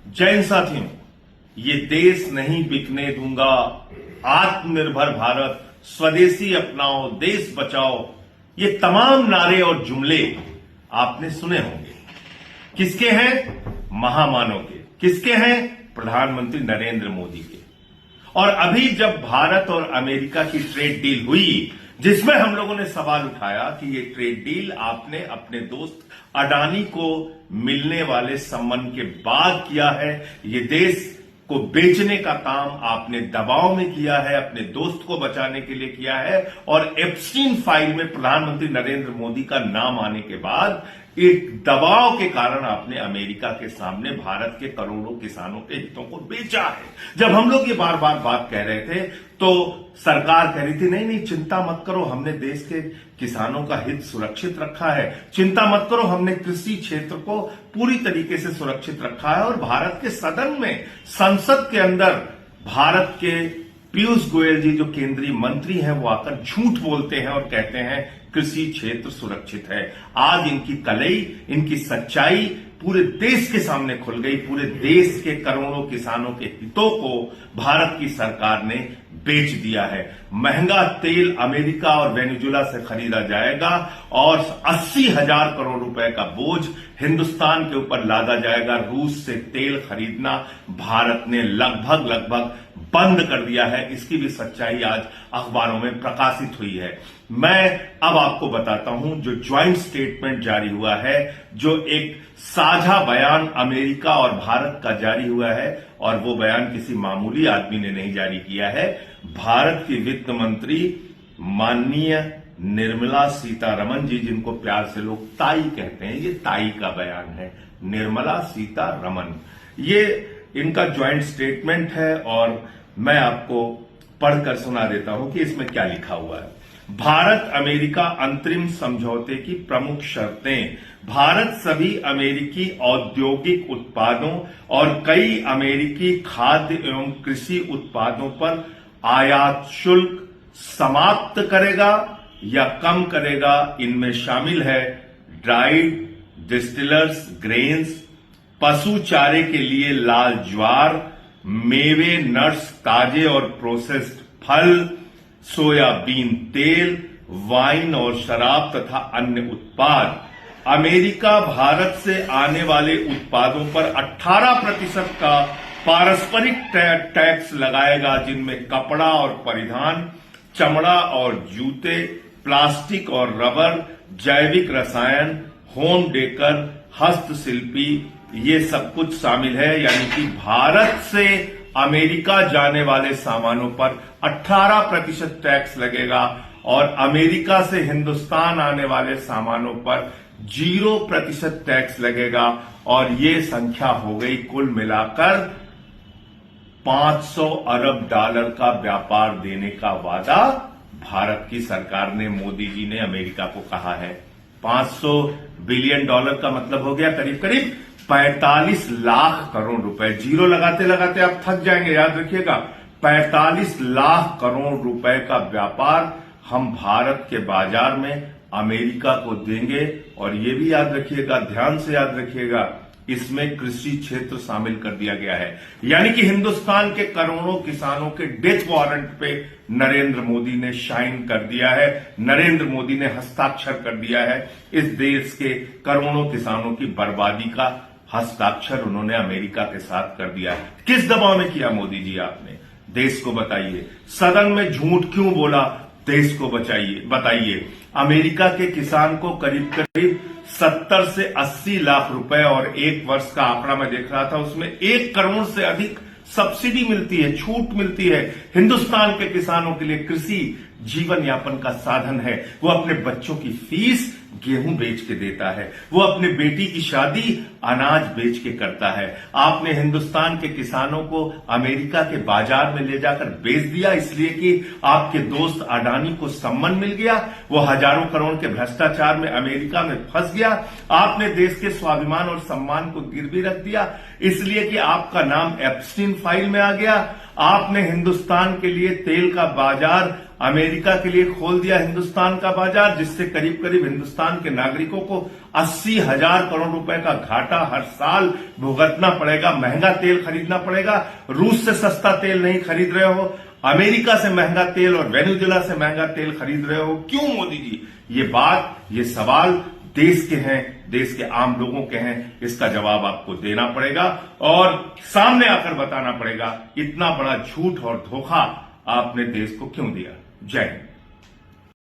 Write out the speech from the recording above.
जय हिंद साथियों, ये देश नहीं बिकने दूंगा, आत्मनिर्भर भारत, स्वदेशी अपनाओ, देश बचाओ, ये तमाम नारे और जुमले आपने सुने होंगे। किसके हैं? महामानव के। किसके हैं? प्रधानमंत्री नरेंद्र मोदी के। और अभी जब भारत और अमेरिका की ट्रेड डील हुई, जिसमें हम लोगों ने सवाल उठाया कि ये ट्रेड डील आपने अपने दोस्त अडानी को मिलने वाले सम्मान के बाद किया है, ये देश को बेचने का काम आपने दबाव में किया है, अपने दोस्त को बचाने के लिए किया है, और एप्स्टीन फाइल में प्रधानमंत्री नरेंद्र मोदी का नाम आने के बाद एक दबाव के कारण आपने अमेरिका के सामने भारत के करोड़ों किसानों के हितों को बेचा है। जब हम लोग ये बार बार बात कह रहे थे तो सरकार कह रही थी नहीं चिंता मत करो, हमने देश के किसानों का हित सुरक्षित रखा है, चिंता मत करो, हमने कृषि क्षेत्र को पूरी तरीके से सुरक्षित रखा है। और भारत के सदन में, संसद के अंदर भारत के पीयूष गोयल जी जो केंद्रीय मंत्री हैं वो आकर झूठ बोलते हैं और कहते हैं कृषि क्षेत्र सुरक्षित है। आज इनकी कलई, इनकी सच्चाई पूरे देश के सामने खुल गई। पूरे देश के करोड़ों किसानों के हितों को भारत की सरकार ने बेच दिया है। महंगा तेल अमेरिका और वेनेजुएला से खरीदा जाएगा और 80,000 करोड़ रुपए का बोझ हिंदुस्तान के ऊपर लादा जाएगा। रूस से तेल खरीदना भारत ने लगभग बंद कर दिया है। इसकी भी सच्चाई आज अखबारों में प्रकाशित हुई है। मैं अब आपको बताता हूं जो ज्वाइंट स्टेटमेंट जारी हुआ है, जो एक साझा बयान अमेरिका और भारत का जारी हुआ है, और वो बयान किसी मामूली आदमी ने नहीं जारी किया है। भारत की वित्त मंत्री माननीय निर्मला सीतारमण जी, जिनको प्यार से लोग ताई कहते हैं, ये ताई का बयान है, निर्मला सीतारमण। ये इनका ज्वाइंट स्टेटमेंट है और मैं आपको पढ़कर सुना देता हूं कि इसमें क्या लिखा हुआ है। भारत अमेरिका अंतरिम समझौते की प्रमुख शर्तें। भारत सभी अमेरिकी औद्योगिक उत्पादों और कई अमेरिकी खाद्य एवं कृषि उत्पादों पर आयात शुल्क समाप्त करेगा या कम करेगा। इनमें शामिल है ड्राइड डिस्टिलर्स ग्रेन्स, पशु चारे के लिए लाल ज्वार, मेवे, नट्स, ताजे और प्रोसेस्ड फल, सोयाबीन तेल, वाइन और शराब तथा अन्य उत्पाद। अमेरिका भारत से आने वाले उत्पादों पर 18% का पारस्परिक टैक्स लगाएगा, जिनमें कपड़ा और परिधान, चमड़ा और जूते, प्लास्टिक और रबर, जैविक रसायन, होम डेकर, हस्तशिल्पी, ये सब कुछ शामिल है। यानी कि भारत से अमेरिका जाने वाले सामानों पर 18% टैक्स लगेगा और अमेरिका से हिंदुस्तान आने वाले सामानों पर 0% टैक्स लगेगा। और ये संख्या हो गई कुल मिलाकर 500 अरब डॉलर का व्यापार देने का वादा भारत की सरकार ने, मोदी जी ने अमेरिका को कहा है। 500 बिलियन डॉलर का मतलब हो गया करीब 45 लाख करोड़ रुपए। जीरो लगाते लगाते आप थक जाएंगे, याद रखिएगा। 45 लाख करोड़ रुपए का व्यापार हम भारत के बाजार में अमेरिका को देंगे। और ये भी याद रखिएगा, ध्यान से याद रखिएगा, इसमें कृषि क्षेत्र शामिल कर दिया गया है। यानी कि हिंदुस्तान के करोड़ों किसानों के डेथ वारंट पे नरेंद्र मोदी ने साइन कर दिया है, नरेंद्र मोदी ने हस्ताक्षर कर दिया है। इस देश के करोड़ों किसानों की बर्बादी का हस्ताक्षर उन्होंने अमेरिका के साथ कर दिया है। किस दबाव में किया मोदी जी आपने? देश को बताइए। सदन में झूठ क्यों बोला? देश को बताइए। अमेरिका के किसान को करीब 70 से 80 लाख रुपए और एक वर्ष का आंकड़ा मैं देख रहा था, उसमें 1 करोड़ से अधिक सब्सिडी मिलती है, छूट मिलती है। हिंदुस्तान के किसानों के लिए कृषि जीवन यापन का साधन है। वो अपने बच्चों की फीस गेहूं बेच के देता है, वो अपने बेटी की शादी अनाज बेच के करता है। आपने हिंदुस्तान के किसानों को अमेरिका के बाजार में ले जाकर बेच दिया, इसलिए कि आपके दोस्त अडानी को सम्मान मिल गया, वो हजारों करोड़ के भ्रष्टाचार में अमेरिका में फंस गया। आपने देश के स्वाभिमान और सम्मान को गिरवी रख दिया, इसलिए कि आपका नाम एप्स्टीन फाइल में आ गया। आपने हिंदुस्तान के लिए तेल का बाजार अमेरिका के लिए खोल दिया, हिंदुस्तान का बाजार, जिससे करीब करीब हिंदुस्तान के नागरिकों को 80,000 करोड़ रुपए का घाटा हर साल भुगतना पड़ेगा। महंगा तेल खरीदना पड़ेगा। रूस से सस्ता तेल नहीं खरीद रहे हो, अमेरिका से महंगा तेल और वेनेजुएला से महंगा तेल खरीद रहे हो। क्यों मोदी जी? ये सवाल देश के हैं, देश के आम लोगों के हैं। इसका जवाब आपको देना पड़ेगा और सामने आकर बताना पड़ेगा इतना बड़ा झूठ और धोखा आपने देश को क्यों दिया। जय हिंद।